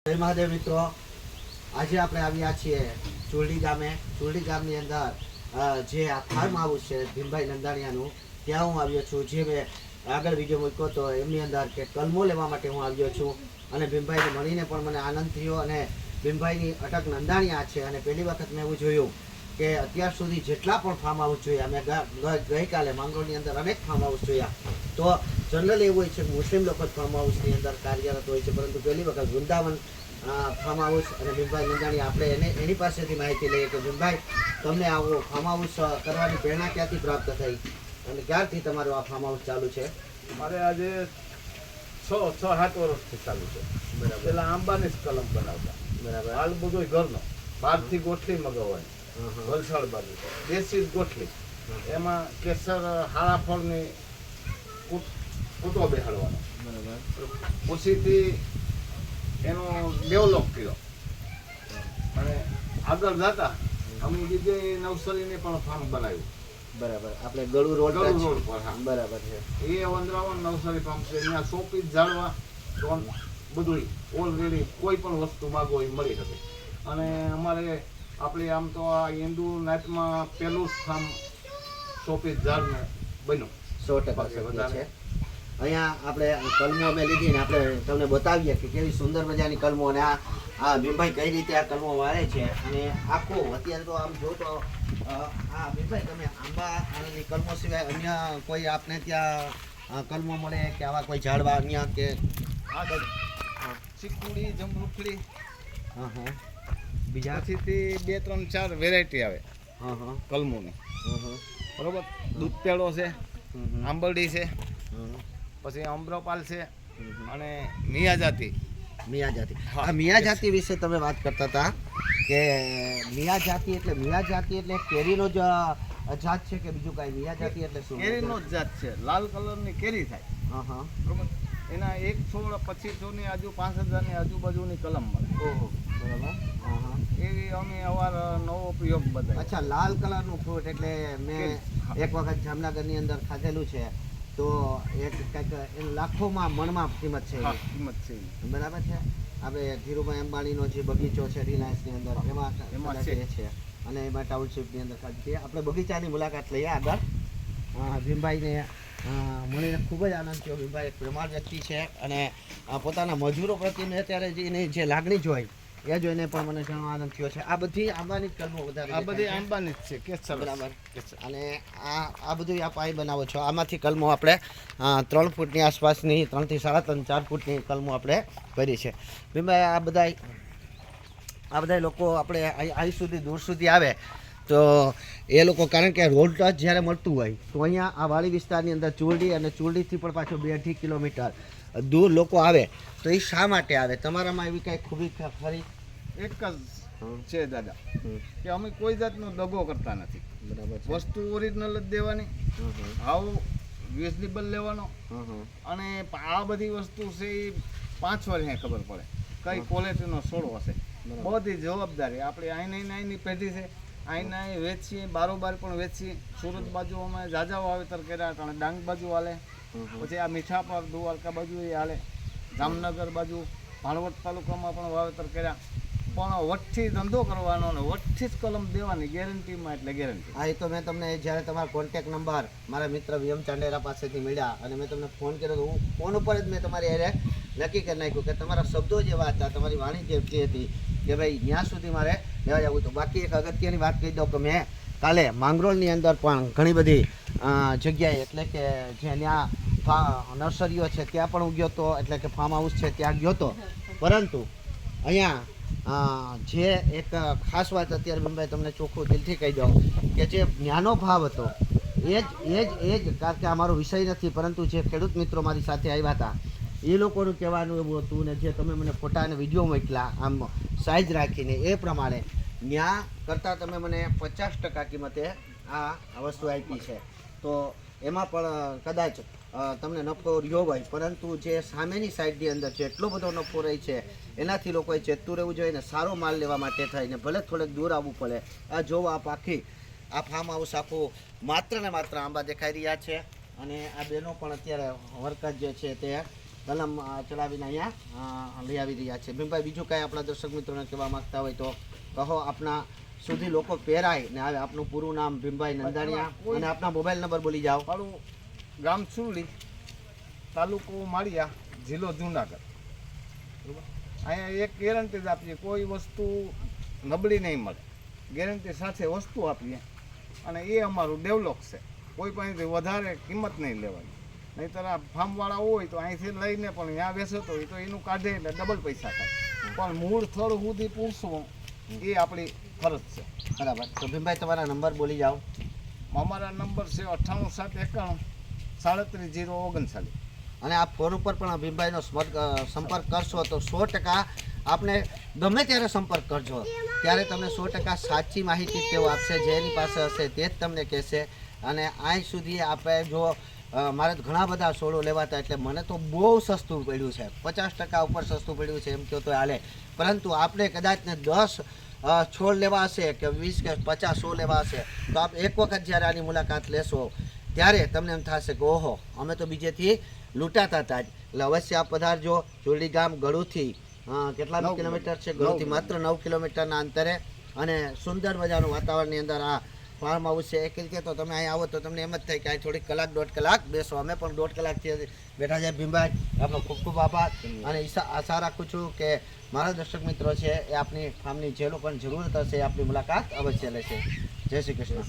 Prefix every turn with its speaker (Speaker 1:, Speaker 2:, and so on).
Speaker 1: જય મહાદેવ મિત્રો, આજે આપણે આવ્યા છીએ ચુરડી ગામે. ચુરડી ગામની અંદર જે આ ફાર્મ હાઉસ છે ભીમભાઈ નંદાણીયાનું, ત્યાં હું આવ્યો છું. જે મેં આગળ વિડીયો મૂક્યો હતો એમની અંદર કે કલમો લેવા માટે હું આવ્યો છું. અને ભીમભાઈને મળીને પણ મને આનંદ થયો. અને ભીમભાઈની અટક નંદાણીયા છે અને પહેલી વખત મેં એવું જોયું કે અત્યાર સુધી જેટલા પણ ફાર્મ હાઉસ જોયા, મેં ગઈકાલે માંગરોળની અંદર અનેક ફાર્મ હાઉસ જોયા. તો જનરલ એવું હોય છે કે મુસ્લિમ લોકો જ ફાર્મ હાઉસની અંદર કાર્યરત હોય છે, પરંતુ પહેલી વખત વૃંદાવન ફાર્મ હાઉસ અને ભીમભાઈ નંદાણી આપણે એની પાસેથી માહિતી લઈએ કે ભીમભાઈ, તમને આવો ફાર્મ હાઉસ કરવાની પ્રેરણા ક્યાંથી પ્રાપ્ત થઈ અને ક્યારથી તમારું આ ફાર્મ હાઉસ ચાલુ છે?
Speaker 2: મારે આજે 6-7 વર્ષથી ચાલુ છે. બરાબર. પેલા આંબાની જ કલમ બનાવતા.
Speaker 1: બરાબર.
Speaker 2: હાલ બધું ઘરનો, બહારથી ગોઠલી મગાવવાની, વલસાડ બાજુ દેશી ગોઠલી, એમાં કેસર હાળા ફળની કૂટો બેહાડવાનો.
Speaker 1: બરાબર.
Speaker 2: પછીથી એનો ડેવલપ કર્યો અને આગળ જતા અમે બીજી નવસારીને પણ ફાર્મ બનાવ્યું.
Speaker 1: બરાબર. આપણે ગળુ રોડ
Speaker 2: પર. હા,
Speaker 1: બરાબર છે.
Speaker 2: એ વંદરાવન નવસારી ફાર્મ છે. અહીંયા શોપીસ જાળવા તો બધું ઓલરેડી કોઈ પણ વસ્તુ માગો એ મળી શકે. અને અમારે આપણે આમ તો આ હિન્દુ નાટમાં પહેલું જ ફાર્મ શોપીસ ઝાડનું બન્યું.
Speaker 1: 100% છે. અહીંયા આપણે કલમો અમે લીધી ને આપણે તમને બતાવીએ કે કેવી સુંદર મજાની કલમો. અને આ ભીમભાઈ કઈ રીતે આ કલમો વાળે છે. અને આખો અત્યારે તો આમ જો તો આ ભીમભાઈ, તમે આંબા અને કલમો સિવાય અન્ય કોઈ આપને ત્યાં કલમો મળે કે આવા કોઈ ઝાડવા અન્ય કે?
Speaker 2: આગળ ચીકુડી, જમરૂખડી,
Speaker 1: હા. બીજા
Speaker 2: પછીથી 2-3-4 વેરાયટી આવે કલમોની. બરોબર. દૂધ પેડો છે, આંબરડી છે, પછી અમ્રપાલ છે અને મિયાજાતિ.
Speaker 1: આ મિયાજાતિ વિશે તમે વાત કરતા હતા કે મિયાજાતિ એટલે કેરીનો જ જાત છે કે બીજું કાંઈ? મિયાજાતિ એટલે શું?
Speaker 2: કેરીનો જ જાત છે. લાલ કલરની કેરી થાય. બરોબર. એના એક છોડ 2500ની આજુ 5000ની આજુબાજુની કલમ મળે.
Speaker 1: ઓહો, બરાબર.
Speaker 2: એવી અમે નવો પ્રયોગ બતાવ્યો.
Speaker 1: અચ્છા, લાલ કલરનું ફ્રૂટ એટલે મેં એક વખત જામનગરની અંદર ખાધેલું છે. તો એક કંઈક લાખોમાં મણમાં કિંમત છે.
Speaker 2: કિંમત છે.
Speaker 1: બરાબર છે. આપણે ધીરુભાઈ અંબાણીનો જે બગીચો છે રિલાયન્સની અંદર, એમાં છે. અને એમાં ટાઉનશીપની અંદર ખાધી. આપણે બગીચાની મુલાકાત લઈએ આગળ. ભીમભાઈને મળીને ખૂબ જ આનંદ થયો. ભીમભાઈ એક પ્રેમાળ વ્યક્તિ છે અને પોતાના મજૂરો પ્રત્યેની અત્યારે એની જે લાગણી જોઈ એ જોઈને પણ મને ઘણો આનંદ થયો છે. આ બધી આંબાની જ કલમો વધારે?
Speaker 2: આ બધી આંબાની જ છે. કેસર.
Speaker 1: બરાબર. અને આ બધું આ પાઈ બનાવો છો, આમાંથી કલમો આપણે 3 ફૂટની આસપાસની, 3 થી 3.5 4 ફૂટની કલમો આપણે કરી છે. ભીમભાઈ, આ બધા લોકો આપણે અહીં સુધી દૂર સુધી આવે તો એ લોકો, કારણ કે રોડ ટચ જ્યારે મળતું હોય તો અહીંયા આ વાડી વિસ્તારની અંદર ચુરડી અને ચુરડીથી પણ પાછો 2-2.5 કિલોમીટર દૂર લોકો આવે તો એ શા માટે આવે? તમારામાં એવી કાંઈ ખૂબી ખરી?
Speaker 2: એક જ છે દાદા કે અમે કોઈ જાતનો દગો કરતા નથી.
Speaker 1: બરાબર.
Speaker 2: વસ્તુ ઓરિજિનલ જ દેવાની, ભાવ રિઝનેબલ લેવાનો. અને આ બધી વસ્તુ છે એ 5 વર્ષે ખબર પડે કઈ ક્વોલિટીનો સોડો હશે. બધી જવાબદારી આપણી આઈની પેઢી છે. આઈના વેચીએ, બારોબાર પણ વેચીએ. સુરત બાજુ અમે જાજા વાવેતર કર્યા, કારણ ડાંગ બાજુ હાલે, પછી આ મીઠાપર દ્વારકા બાજુ એ હાલે, જામનગર બાજુ ભાણવડ તાલુકામાં પણ વાવેતર કર્યા. પણ વટથી ધંધો કરવાનો અને વટથી જ કલમ દેવાની, ગેરંટીમાં એટલે ગેરંટી.
Speaker 1: હા, એ તો મેં તમને જ્યારે તમારો કોન્ટેક્ટ નંબર મારા મિત્ર વીએમ ચાંડેરા પાસેથી મળ્યા અને મેં તમને ફોન કર્યો તો હું ફોન ઉપર જ મેં તમારી અરે નક્કી કરી નાખ્યું કે તમારા શબ્દો જેવા હતા, તમારી વાણી જેવી હતી કે ભાઈ ત્યાં સુધી મારે લેવા જવું હતું. બાકી એક અગત્યની વાત કહી દઉં કે મેં કાલે માંગરોળની અંદર પણ ઘણી બધી જગ્યાએ, એટલે કે જે ત્યાં નર્સરીઓ છે ત્યાં પણ હું ગયો હતો, એટલે કે ફાર્મ હાઉસ છે ત્યાં ગયો હતો. પરંતુ અહીંયા જે એક ખાસ વાત અત્યારે ભીમભાઈ તમને ચોખ્ખું દિલથી કહી દઉં કે જે જ્ઞાનો ભાવ હતો એ જ કારણ કે આ મારો વિષય નથી, પરંતુ જે ખેડૂત મિત્રો મારી સાથે આવ્યા હતા એ લોકોનું કહેવાનું એવું હતું ને જે તમે મને ફોટા અને વિડીયો મોકલા આમ સાઇઝ રાખીને એ પ્રમાણે ત્યાં કરતાં તમે મને 50% કિંમતે આ વસ્તુ આપી છે. તો એમાં પણ કદાચ તમને નફો રહ્યો હોય, પરંતુ જે સામેની સાઈડની અંદર જે એટલો બધો નફો રહે છે એનાથી લોકોએ ચેતતું રહેવું જોઈએ ને સારો માલ લેવા માટે થઈને ભલે થોડેક દૂર આવવું પડે. આ જોવો, આ પાખી આ ફાર્મ હાઉસ આખું માત્ર ને માત્ર આંબા દેખાઈ રહ્યા છે અને આ બેનો પણ અત્યારે વર્કર જે છે તે કલમ ચલાવીને અહીંયા લઈ આવી રહ્યા છે. ભીમભાઈ, બીજું કાંઈ આપણા દર્શક મિત્રોને કહેવા માંગતા હોય તો કહો. આપના સુધી લોકો પહેરાય ને આવે. આપનું પૂરું નામ ભીમભાઈ નંદાણીયા અને આપના મોબાઈલ નંબર બોલી જાઓ.
Speaker 2: મારું ગામ સુરલી, તાલુકો માળિયા, જિલ્લો જુનાગઢ. બરોબર. અહીંયા એક ગેરંટી જ આપીએ, કોઈ વસ્તુ નબળી નહીં મળે, ગેરંટી સાથે વસ્તુ આપીએ. અને એ અમારું ડેવલપ છે, કોઈ પાસેથી વધારે કિંમત નહીં લેવાની. નહીંતર આ ફાર્મવાળા હોય તો અહીંથી લઈને પણ ત્યાં વેચતો હોય તો એનું કાઢે એટલે ડબલ પૈસા થાય. પણ મૂળ સ્થળ સુધી પૂછવું એ આપણી ફરજ છે.
Speaker 1: બરાબર. તો ભીમભાઈ, તમારા નંબર બોલી જાઓ.
Speaker 2: અમારા નંબર છે 98 791 37 039.
Speaker 1: અને આ ફોન ઉપર પણ ભીમભાઈનો સંપર્ક કરશો તો 100% આપને ગમે ત્યારે સંપર્ક કરજો, ત્યારે તમને 100% સાચી માહિતી તેઓ આપશે. જેની પાસે હશે તે જ તમને કહેશે. અને આજ સુધી આપણે જો મારે તો ઘણા બધા છોડો લેવાતા, એટલે મને તો બહુ સસ્તું પડ્યું છે. 50% ઉપર સસ્તું પડ્યું છે એમ કહો તો હાલે. પરંતુ આપણે કદાચ ને 10 છોડ લેવા હશે કે 20 કે 50 છોડ લેવા હશે તો આપ એક વખત જ્યારે આની મુલાકાત લેશો ત્યારે તમને એમ થશે કે ઓહો, અમે તો બીજેથી લૂંટાતા હતા જ. એટલે અવશ્ય આપ પધારજો. ચોરડી ગામ ગળુથી કેટલા કિલોમીટર છે? ગળુથી માત્ર 9 કિલોમીટરના અંતરે. અને સુંદર મજાનું વાતાવરણની અંદર આ ફાર્મ હાઉસ છે. એક રીતે તો તમે અહીં આવો તો તમને એમ જ થાય કે અહીં થોડીક કલાક 1.5 કલાક બેસો. અમે પણ 1.5 કલાકથી બેઠા છે. ભીમભાઈ, આપનો ખૂબ ખૂબ આભાર. અને આશા રાખું છું કે મારા દર્શક મિત્રો છે એ આપની ફાર્મની જે લોકોની જરૂરત હશે એ આપની મુલાકાત અવશ્ય લેશે. જય શ્રી કૃષ્ણ.